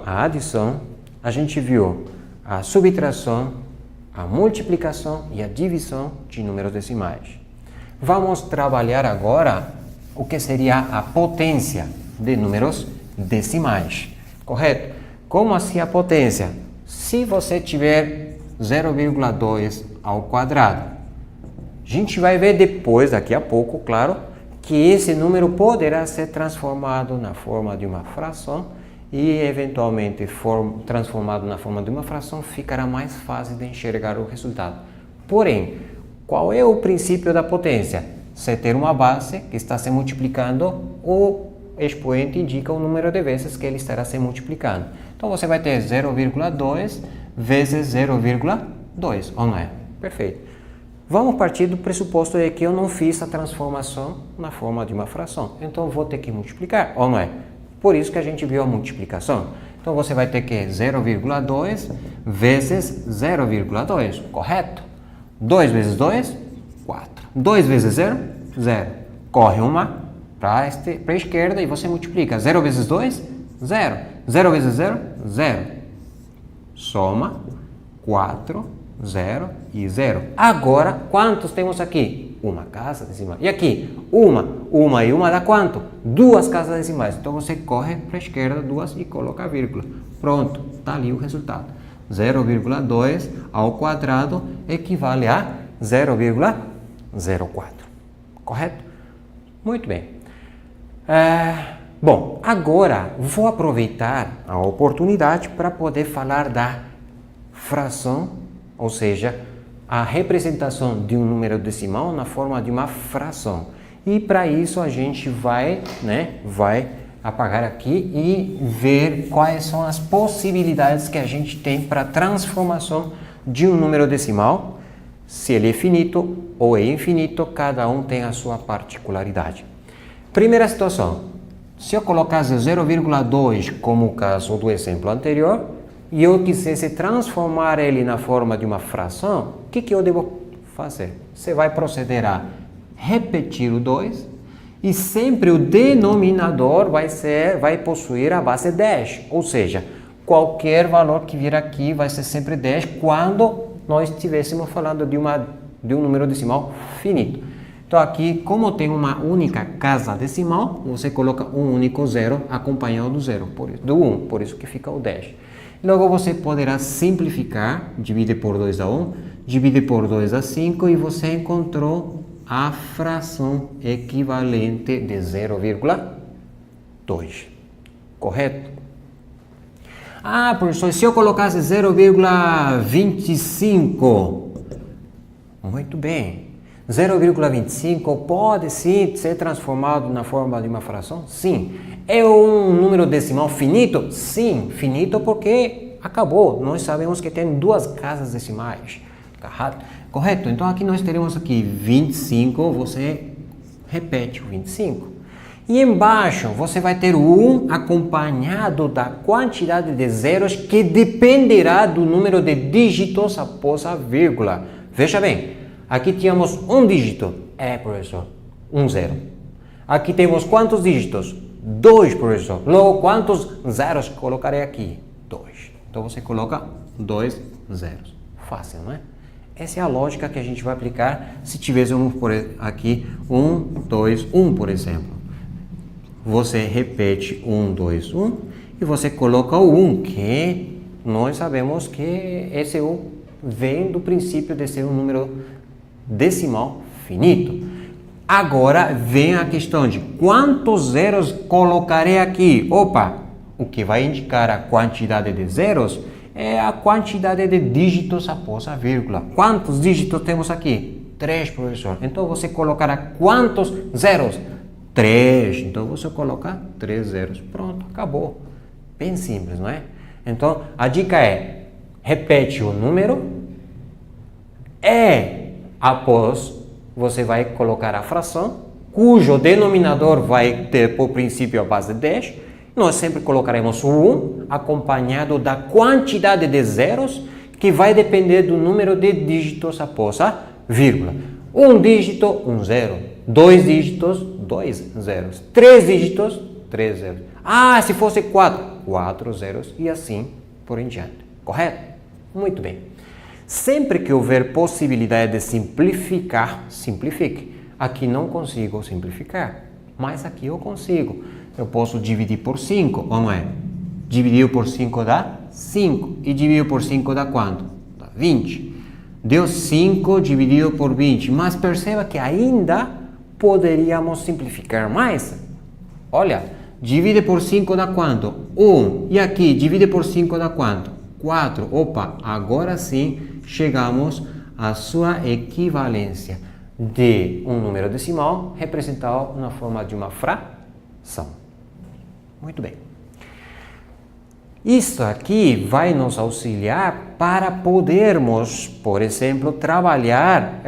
A adição, a gente viu a subtração, a multiplicação e a divisão de números decimais. Vamos trabalhar agora o que seria a potência de números decimais, correto? Como assim a potência? Se você tiver 0,2 ao quadrado, a gente vai ver depois, daqui a pouco, claro, que esse número poderá ser transformado na forma de uma fração e, eventualmente, transformado na forma de uma fração, ficará mais fácil de enxergar o resultado. Porém, qual é o princípio da potência? Você ter uma base que está se multiplicando, o expoente indica o número de vezes que ele estará se multiplicando. Então, você vai ter 0,2 vezes 0,2, ou não é? Perfeito. Vamos partir do pressuposto de que eu não fiz a transformação na forma de uma fração. Então, vou ter que multiplicar, ou não é? Por isso que a gente viu a multiplicação. Então, você vai ter que 0,2 vezes 0,2, correto? 2 vezes 2, 4. 2 vezes 0, 0. Corre uma para a esquerda e você multiplica. 0 vezes 2, 0. 0 vezes 0, 0. Soma 4, 0 e 0. Agora, quantos temos aqui? Uma casa decimal. E aqui? Uma e uma dá quanto? Duas casas decimais. Então, você corre para a esquerda, duas e coloca a vírgula. Pronto, está ali o resultado. 0,2 ao quadrado equivale a 0,04. Correto? Muito bem. Bom, agora vou aproveitar a oportunidade para poder falar da fração, ou seja, a representação de um número decimal na forma de uma fração. E para isso a gente vai apagar aqui e ver quais são as possibilidades que a gente tem para a transformação de um número decimal. Se ele é finito ou é infinito, cada um tem a sua particularidade. Primeira situação, se eu colocasse 0,2 como o caso do exemplo anterior, e eu quisesse transformar ele na forma de uma fração, o que eu devo fazer? Você vai proceder a repetir o 2 e sempre o denominador vai possuir a base 10, ou seja, qualquer valor que vir aqui vai ser sempre 10 quando nós estivéssemos falando de um número decimal finito. Então aqui, como tem uma única casa decimal, você coloca um único zero acompanhado do 1, por isso que fica o 10. Logo você poderá simplificar, divide por 2 a 1, divide por 2 a 5 e você encontrou a fração equivalente de 0,2. Correto? Ah, professor, se eu colocasse 0,25, muito bem. 0,25 pode sim ser transformado na forma de uma fração? Sim. É um número decimal finito? Sim, finito porque acabou. Nós sabemos que tem duas casas decimais. Correto? Então aqui nós teremos aqui 25, você repete o 25. E embaixo você vai ter o 1 acompanhado da quantidade de zeros que dependerá do número de dígitos após a vírgula. Veja bem, aqui tínhamos um dígito. Professor, um zero. Aqui temos quantos dígitos? 2, professor. Logo, quantos zeros colocarei aqui? 2. Então, você coloca 2 zeros. Fácil, não é? Essa é a lógica que a gente vai aplicar se tivéssemos aqui 1, 2, 1, por exemplo. Você repete 1, 2, 1 e você coloca o 1, que nós sabemos que esse 1 vem do princípio de ser um número decimal finito. Agora vem a questão de quantos zeros colocarei aqui. Opa, o que vai indicar a quantidade de zeros é a quantidade de dígitos após a vírgula. Quantos dígitos temos aqui? 3, professor. Então você colocará quantos zeros? 3. Então você coloca 3 zeros. Pronto, acabou. Bem simples, não é? Então a dica é: repete o número e após você vai colocar a fração, cujo denominador vai ter por princípio a base 10. Nós sempre colocaremos o 1 acompanhado da quantidade de zeros que vai depender do número de dígitos após a vírgula. Um dígito, um zero. 2 dígitos, 2 zeros. 3 dígitos, 3 zeros. Ah, se fosse 4, 4 zeros e assim por em diante. Correto? Muito bem. Sempre que houver possibilidade de simplificar, simplifique. Aqui não consigo simplificar, mas aqui eu consigo. Eu posso dividir por 5, ou não é? Dividir por 5 dá 5. E dividir por 5 dá quanto? Dá 20. Deu 5 dividido por 20. Mas perceba que ainda poderíamos simplificar mais. Olha, divide por 5 dá quanto? 1. E aqui, divide por 5 dá quanto? 4. Opa, agora sim chegamos à sua equivalência de um número decimal representado na forma de uma fração. Muito bem. Isso aqui vai nos auxiliar para podermos, por exemplo, trabalhar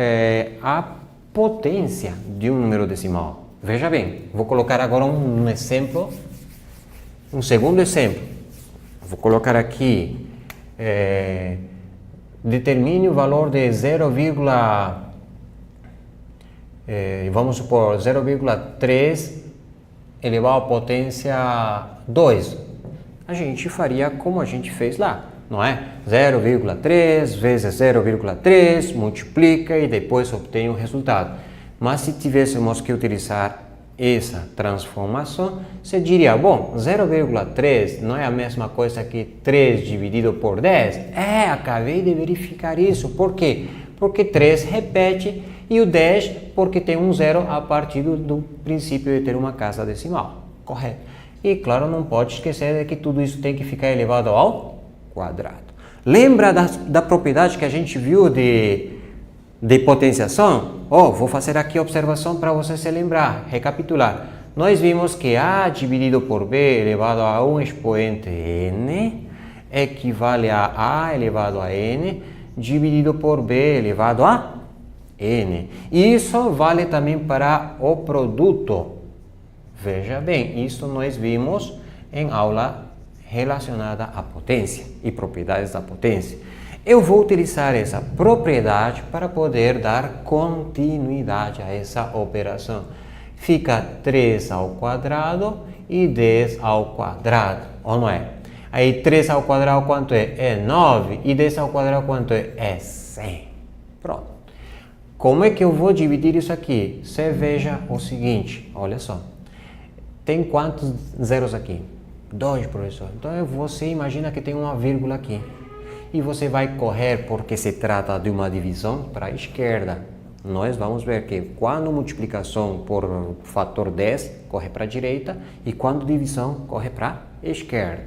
a potência de um número decimal. Veja bem, vou colocar agora um exemplo, um segundo exemplo. Vou colocar aqui, determine o valor de vamos supor 0,3 elevado à potência 2. A gente faria como a gente fez lá, não é? 0,3 vezes 0,3, multiplica e depois obtém o resultado. Mas se tivéssemos que utilizar essa transformação, você diria, bom, 0,3 não é a mesma coisa que 3 dividido por 10? Acabei de verificar isso. Por quê? Porque 3 repete e o 10 porque tem um zero a partir do princípio de ter uma casa decimal, correto? E claro, não pode esquecer de que tudo isso tem que ficar elevado ao quadrado. Lembra da propriedade que a gente viu de potenciação? Vou fazer aqui a observação para você se lembrar, recapitular. Nós vimos que A dividido por B elevado a um expoente n equivale a A elevado a n dividido por B elevado a n. E isso vale também para o produto. Veja bem, isso nós vimos em aula relacionada à potência e propriedades da potência. Eu vou utilizar essa propriedade para poder dar continuidade a essa operação. Fica 3 ao quadrado e 10 ao quadrado, ou não é? Aí 3 ao quadrado quanto é? É 9. E 10 ao quadrado quanto é? É 100. Pronto. Como é que eu vou dividir isso aqui? Você veja o seguinte, olha só. Tem quantos zeros aqui? 2, professor. Então você imagina que tem uma vírgula aqui. E você vai correr porque se trata de uma divisão para a esquerda. Nós vamos ver que quando multiplicação por fator 10, corre para a direita. E quando divisão, corre para a esquerda.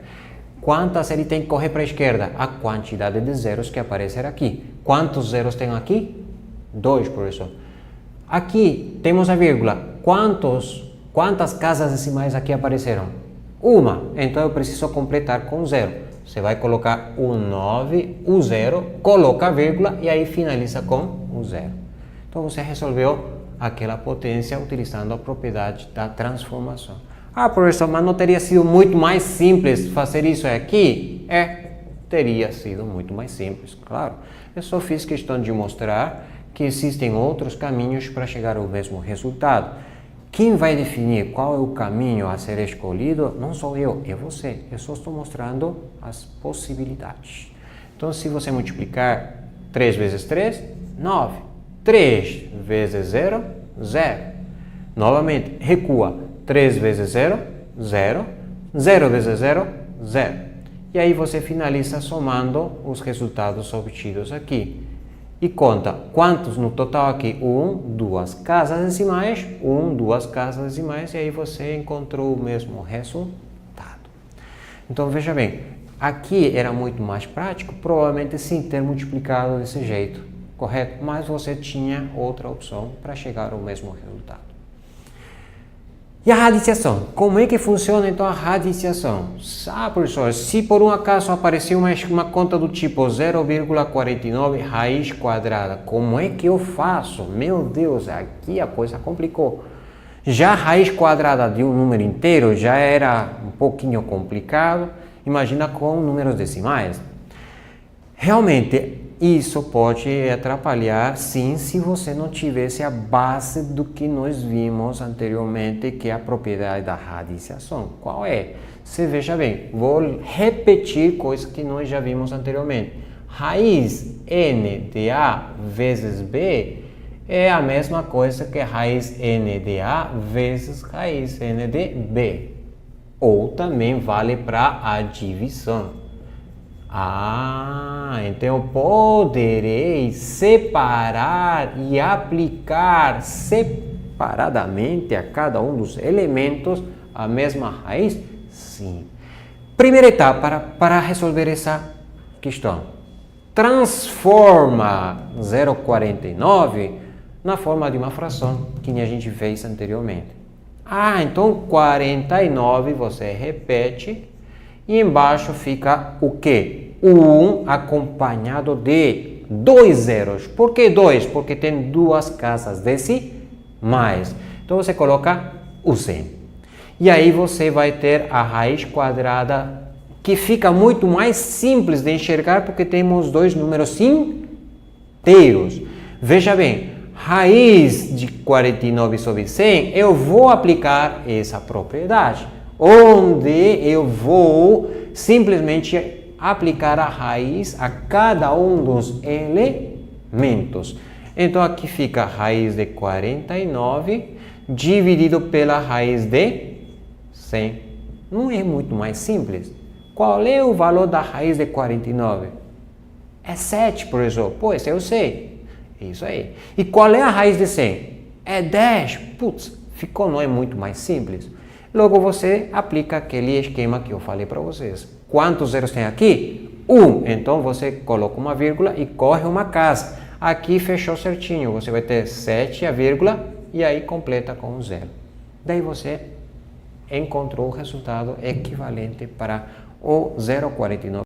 Quantas ele tem que correr para a esquerda? A quantidade de zeros que aparecer aqui. Quantos zeros tem aqui? 2, professor. Aqui temos a vírgula. Quantas casas decimais aqui apareceram? Uma. Então eu preciso completar com 0. Você vai colocar o 9, o 0, coloca a vírgula e aí finaliza com o 0. Então você resolveu aquela potência utilizando a propriedade da transformação. Professor, mas não teria sido muito mais simples fazer isso aqui? Teria sido muito mais simples, claro. Eu só fiz questão de mostrar que existem outros caminhos para chegar ao mesmo resultado. Quem vai definir qual é o caminho a ser escolhido não sou eu, é você. Eu só estou mostrando as possibilidades. Então, se você multiplicar 3 vezes 3, 9. 3 vezes 0, 0. Novamente, recua. 3 vezes 0, 0. 0 vezes 0, 0. E aí você finaliza somando os resultados obtidos aqui. E conta quantos no total aqui? 1, 2 casas decimais, 1, 2 casas decimais, e aí você encontrou o mesmo resultado. Então veja bem, aqui era muito mais prático, provavelmente sem ter multiplicado desse jeito, correto? Mas você tinha outra opção para chegar ao mesmo resultado. E a radiciação? Como é que funciona então a radiciação? Professor, se por um acaso aparecer uma conta do tipo 0,49 raiz quadrada, como é que eu faço? Meu Deus, aqui a coisa complicou. Já a raiz quadrada de um número inteiro já era um pouquinho complicado, imagina com números decimais. Realmente, isso pode atrapalhar, sim, se você não tivesse a base do que nós vimos anteriormente, que é a propriedade da radiciação. Qual é? Você veja bem, vou repetir coisas que nós já vimos anteriormente. Raiz n de A vezes B é a mesma coisa que raiz n de A vezes raiz n de B. Ou também vale para a divisão. Então eu poderei separar e aplicar separadamente a cada um dos elementos a mesma raiz? Sim. Primeira etapa para resolver essa questão. Transforma 0,49 na forma de uma fração que a gente fez anteriormente. Então 49 você repete e embaixo fica o quê? O 1 acompanhado de 2 zeros. Por que 2? Porque tem duas casas decimais. Então você coloca o 100. E aí você vai ter a raiz quadrada, que fica muito mais simples de enxergar porque temos dois números inteiros. Veja bem, raiz de 49 sobre 100, eu vou aplicar essa propriedade, onde eu vou simplesmente aplicar a raiz a cada um dos elementos. Então aqui fica a raiz de 49 dividido pela raiz de 100. Não é muito mais simples? Qual é o valor da raiz de 49? É 7, professor. Pois eu sei. Isso aí. E qual é a raiz de 100? É 10. Putz, não é muito mais simples? Logo você aplica aquele esquema que eu falei para vocês. Quantos zeros tem aqui? 1. Então você coloca uma vírgula e corre uma casa. Aqui fechou certinho. Você vai ter 7, a vírgula, e aí completa com um zero. Daí você encontrou o resultado equivalente para o 0,49.